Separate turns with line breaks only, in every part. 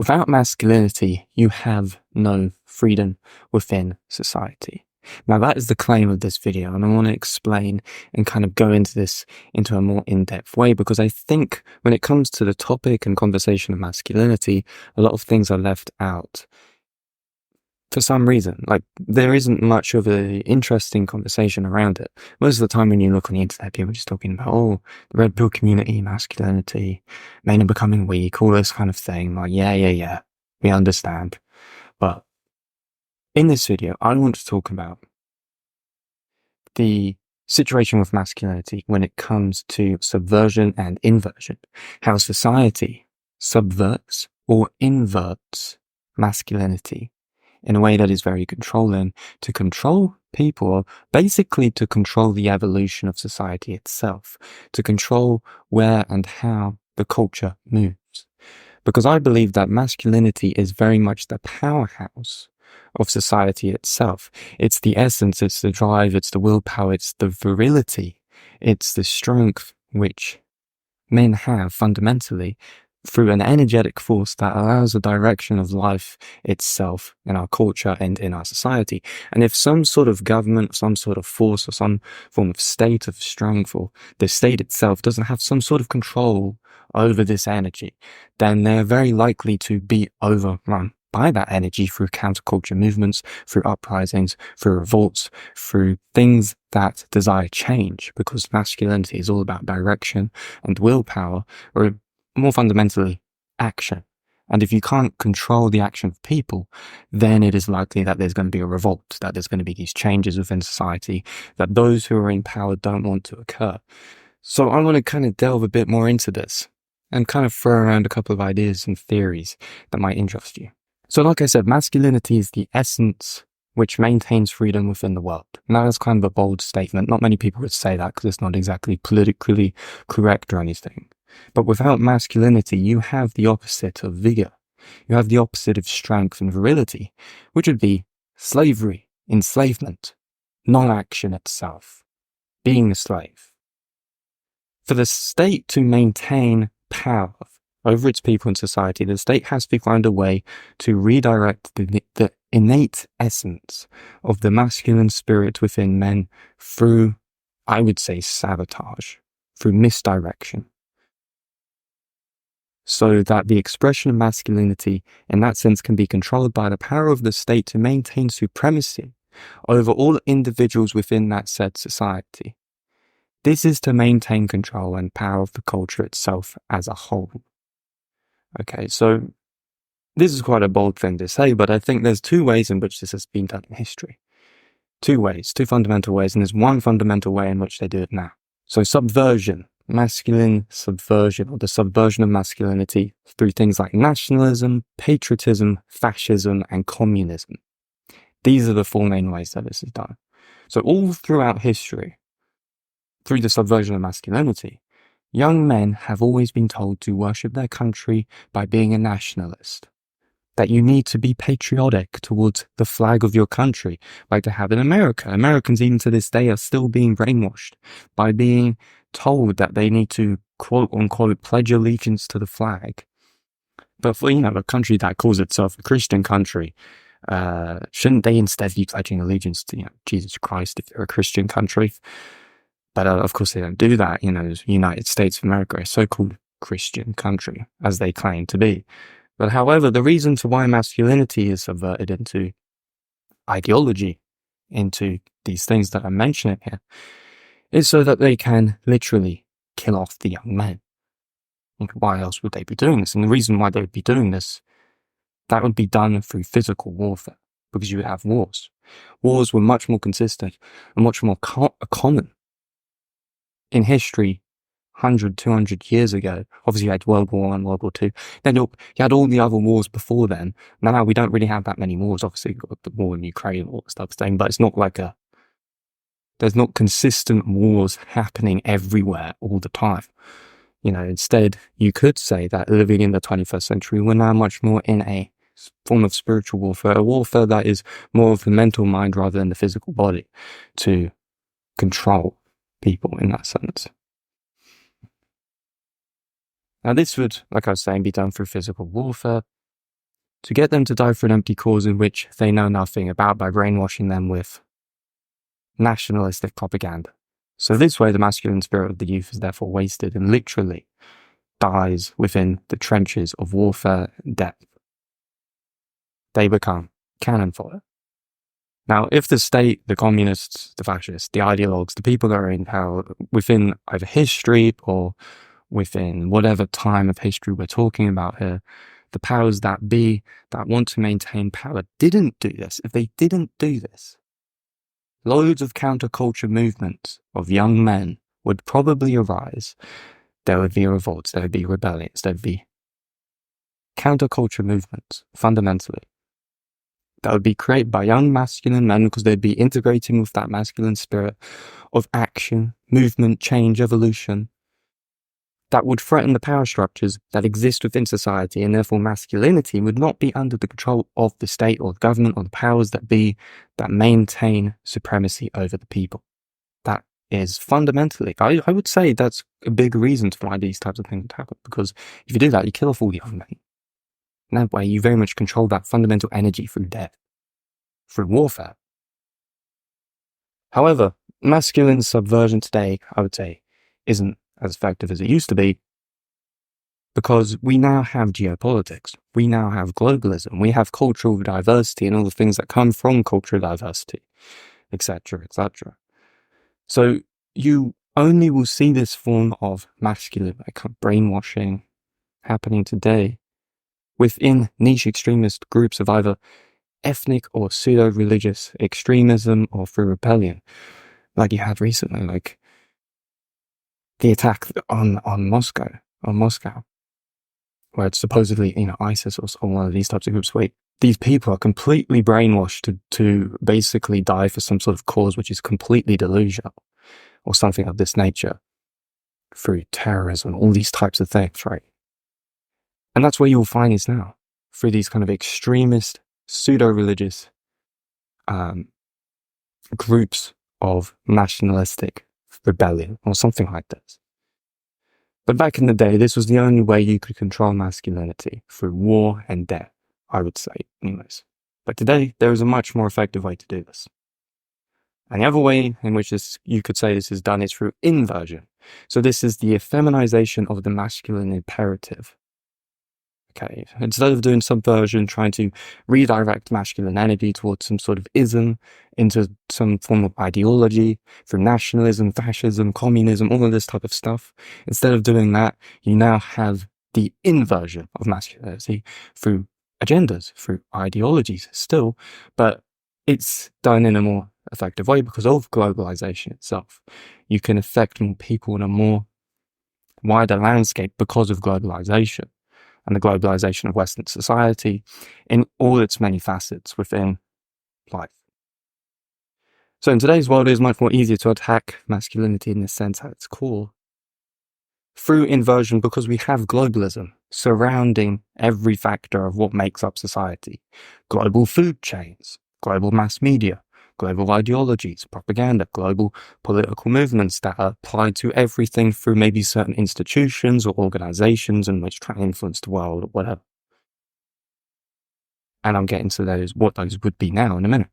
Without masculinity, you have no freedom within society. Now, that is the claim of this video, and I want to explain and kind of go into this into a more in-depth way, because I think when it comes to the topic and conversation of masculinity, a lot of things are left out for some reason. Like, there isn't much of an interesting conversation around it. Most of the time when you look on the internet, people are just talking about, the red pill community, masculinity, men are becoming weak, all this kind of thing. Like, yeah, we understand. But in this video, I want to talk about the situation with masculinity when it comes to subversion and inversion. How society subverts or inverts masculinity in a way that is very controlling to control people, or basically to control the evolution of society itself, to control where and how the culture moves. Because I believe that masculinity is very much the powerhouse of society itself. It's the essence, it's the drive, it's the willpower, it's the virility, it's the strength which men have fundamentally through an energetic force that allows the direction of life itself in our culture and in our society. And if some sort of government, some sort of force, or some form of state of strength, or the state itself doesn't have some sort of control over this energy, then they're very likely to be overrun by that energy through counterculture movements, through uprisings, through revolts, through things that desire change, because masculinity is all about direction and willpower, or more fundamentally, action. And if you can't control the action of people, then it is likely that there's going to be a revolt, that there's going to be these changes within society, that those who are in power don't want to occur. So I want to kind of delve a bit more into this and kind of throw around a couple of ideas and theories that might interest you. So like I said, masculinity is the essence which maintains freedom within the world. Now that's kind of a bold statement. Not many people would say that because it's not exactly politically correct or anything. But without masculinity, you have the opposite of vigor. You have the opposite of strength and virility, which would be slavery, enslavement, non-action itself, being a slave. For the state to maintain power over its people and society, the state has to find a way to redirect the innate essence of the masculine spirit within men through, I would say, sabotage, through misdirection, so that the expression of masculinity in that sense can be controlled by the power of the state to maintain supremacy over all individuals within that said society. This is to maintain control and power of the culture itself as a whole. Okay, so this is quite a bold thing to say, but I think there's two ways in which this has been done in history. Two ways, two fundamental ways, and there's one fundamental way in which they do it now. So subversion, masculine subversion, or the subversion of masculinity through things like nationalism, patriotism, fascism, and communism. These are the four main ways that this is done. So all throughout history, through the subversion of masculinity, young men have always been told to worship their country by being a nationalist. That you need to be patriotic towards the flag of your country, like they have in America. Americans, even to this day, are still being brainwashed by being told that they need to, quote unquote, pledge allegiance to the flag. But for, a country that calls itself a Christian country, shouldn't they instead be pledging allegiance to, Jesus Christ if they're a Christian country? But of course they don't do that. The United States of America, a so-called Christian country, as they claim to be. But however, the reason to why masculinity is subverted into ideology, into these things that I'm mentioning here, is so that they can literally kill off the young men. Why else would they be doing this? And the reason why they would be doing this, that would be done through physical warfare, because you would have wars. Wars were much more consistent and much more common in history 100, 200 years ago. Obviously you had World War I, World War II. Then you had all the other wars before then. Now we don't really have that many wars. Obviously you've got the war in Ukraine, all that stuff, but it's not like there's not consistent wars happening everywhere all the time. Instead, you could say that living in the 21st century, we're now much more in a form of spiritual warfare, a warfare that is more of the mental mind rather than the physical body, to control people in that sense. Now this would, like I was saying, be done through physical warfare, to get them to die for an empty cause in which they know nothing about by brainwashing them with nationalistic propaganda. So this way, the masculine spirit of the youth is therefore wasted and literally dies within the trenches of warfare and death. They become cannon fodder. Now, if the state, the communists, the fascists, the ideologues, the people that are in power within either history or within whatever time of history we're talking about here, the powers that be that want to maintain power didn't do this, if they didn't do this, loads of counterculture movements of young men would probably arise. There would be revolts, there would be rebellions, there would be counterculture movements, fundamentally, that would be created by young masculine men because they'd be integrating with that masculine spirit of action, movement, change, evolution, that would threaten the power structures that exist within society, and therefore masculinity would not be under the control of the state or the government or the powers that be that maintain supremacy over the people. That is fundamentally, I would say that's a big reason why these types of things would happen, because if you do that, you kill off all the young men. And that way, you very much control that fundamental energy through death, through warfare. However, masculine subversion today, I would say, isn't as effective as it used to be, because we now have geopolitics, we now have globalism, we have cultural diversity and all the things that come from cultural diversity, etc., etc. So you only will see this form of masculine brainwashing happening today within niche extremist groups of either ethnic or pseudo-religious extremism or through rebellion, like you had recently, like the attack on Moscow, where it's supposedly, ISIS or one of these types of groups, where these people are completely brainwashed to basically die for some sort of cause which is completely delusional, or something of this nature, through terrorism, all these types of things, right? And that's where you'll find this now, through these kind of extremist, pseudo-religious groups of nationalistic rebellion, or something like this. But back in the day, this was the only way you could control masculinity, through war and death, I would say, anyways. But today, there is a much more effective way to do this. And the other way in which you could say this is done is through inversion. So this is the effeminization of the masculine imperative. Okay, instead of doing subversion, trying to redirect masculine energy towards some sort of ism, into some form of ideology, through nationalism, fascism, communism, all of this type of stuff, instead of doing that, you now have the inversion of masculinity through agendas, through ideologies still, but it's done in a more effective way because of globalization itself. You can affect more people in a more wider landscape because of globalization. And the globalization of Western society in all its many facets within life. So in today's world, it is much more easier to attack masculinity in this sense at its core through inversion, because we have globalism surrounding every factor of what makes up society. Global food chains, global mass media, global ideologies, propaganda, global political movements that are applied to everything through maybe certain institutions or organizations and which try to influence the world or whatever. And I'm getting to what those would be now in a minute.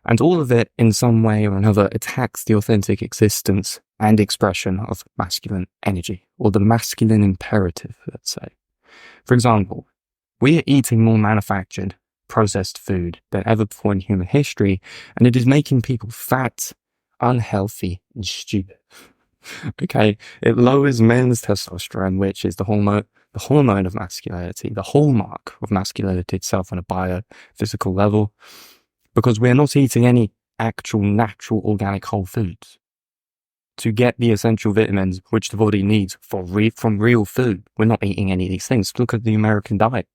And all of it, in some way or another, attacks the authentic existence and expression of masculine energy, or the masculine imperative, let's say. For example, we are eating more manufactured, processed food than ever before in human history, and it is making people fat, unhealthy, and stupid. Okay, it lowers men's testosterone, which is the hormone of masculinity, the hallmark of masculinity itself on a biophysical level, because we're not eating any actual natural organic whole foods to get the essential vitamins which the body needs from real food. We're not eating any of these things. Look at the American diet,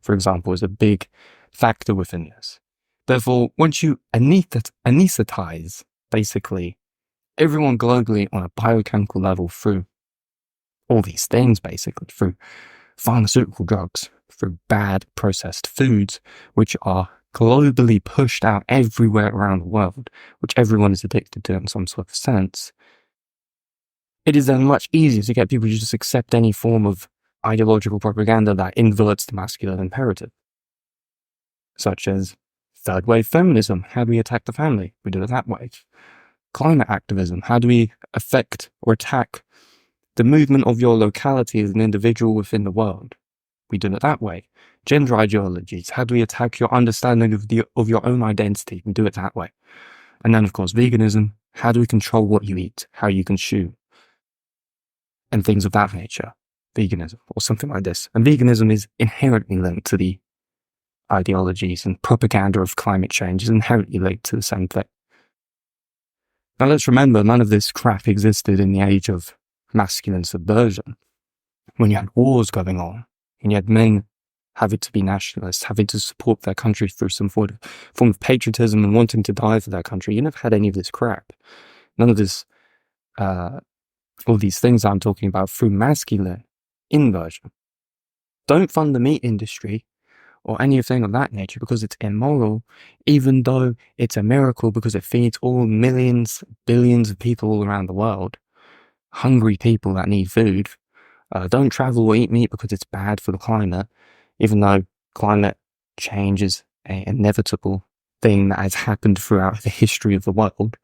for example, is a big factor within this. Therefore, once you anesthetize, basically, everyone globally on a biochemical level through all these things, basically, through pharmaceutical drugs, through bad processed foods, which are globally pushed out everywhere around the world, which everyone is addicted to in some sort of sense, it is then much easier to get people to just accept any form of ideological propaganda that inverts the masculine imperative. such as third wave feminism. How do we attack the family? We do it that way. Climate activism. How do we affect or attack the movement of your locality as an individual within the world? We do it that way. Gender ideologies. How do we attack your understanding of your own identity? We do it that way. And then, of course, veganism. How do we control what you eat, how you consume, and things of that nature? Veganism, or something like this. And veganism is inherently linked to the ideologies, and propaganda of climate change is inherently linked to the same thing. Now let's remember, none of this crap existed in the age of masculine subversion, when you had wars going on, and you had men having to be nationalists, having to support their country through some form of patriotism and wanting to die for their country. You never had any of this crap. None of this, all these things I'm talking about through masculine inversion. Don't fund the meat industry or anything of that nature because it's immoral, even though it's a miracle because it feeds all millions, billions of people all around the world, hungry people that need food. Don't travel or eat meat because it's bad for the climate, even though climate change is an inevitable thing that has happened throughout the history of the world.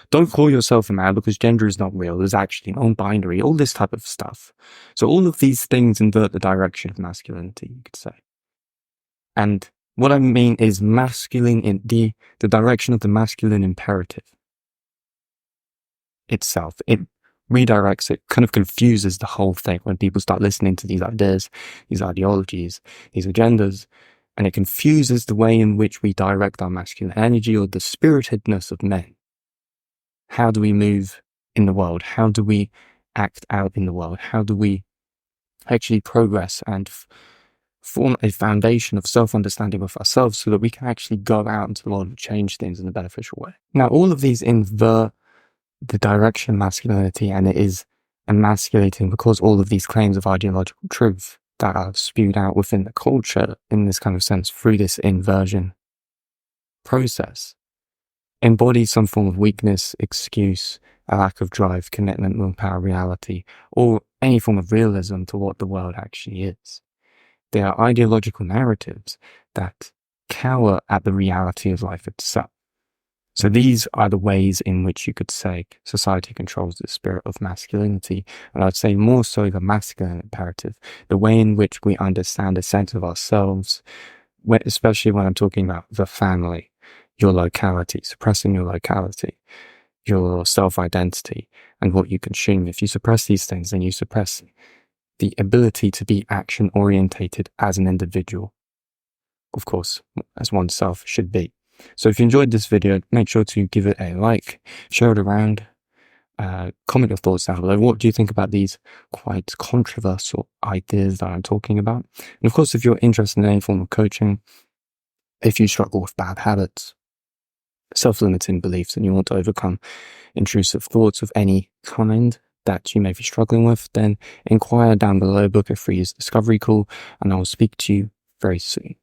Don't call yourself a man because gender is not real. There's actually non-binary, all this type of stuff. So all of these things invert the direction of masculinity, you could say. And what I mean is masculine in the direction of the masculine imperative itself. It redirects, it kind of confuses the whole thing when people start listening to these ideas, these ideologies, these agendas, and it confuses the way in which we direct our masculine energy or the spiritedness of men. How do we move in the world? How do we act out in the world? How do we actually progress and form a foundation of self-understanding of ourselves so that we can actually go out into the world and change things in a beneficial way? Now, all of these invert the direction of masculinity, and it is emasculating because all of these claims of ideological truth that are spewed out within the culture in this kind of sense through this inversion process embody some form of weakness, excuse, a lack of drive, commitment, willpower, reality, or any form of realism to what the world actually is. They are ideological narratives that cower at the reality of life itself. So these are the ways in which you could say society controls the spirit of masculinity, and I'd say more so the masculine imperative, the way in which we understand a sense of ourselves, especially when I'm talking about the family, your locality, suppressing your locality, your self-identity, and what you consume. If you suppress these things, then you suppress the ability to be action-orientated as an individual, of course, as oneself should be. So if you enjoyed this video, make sure to give it a like, share it around, comment your thoughts down below. What do you think about these quite controversial ideas that I'm talking about? And of course, if you're interested in any form of coaching, if you struggle with bad habits, self-limiting beliefs, and you want to overcome intrusive thoughts of any kind that you may be struggling with, then inquire down below, book a free discovery call, and I will speak to you very soon.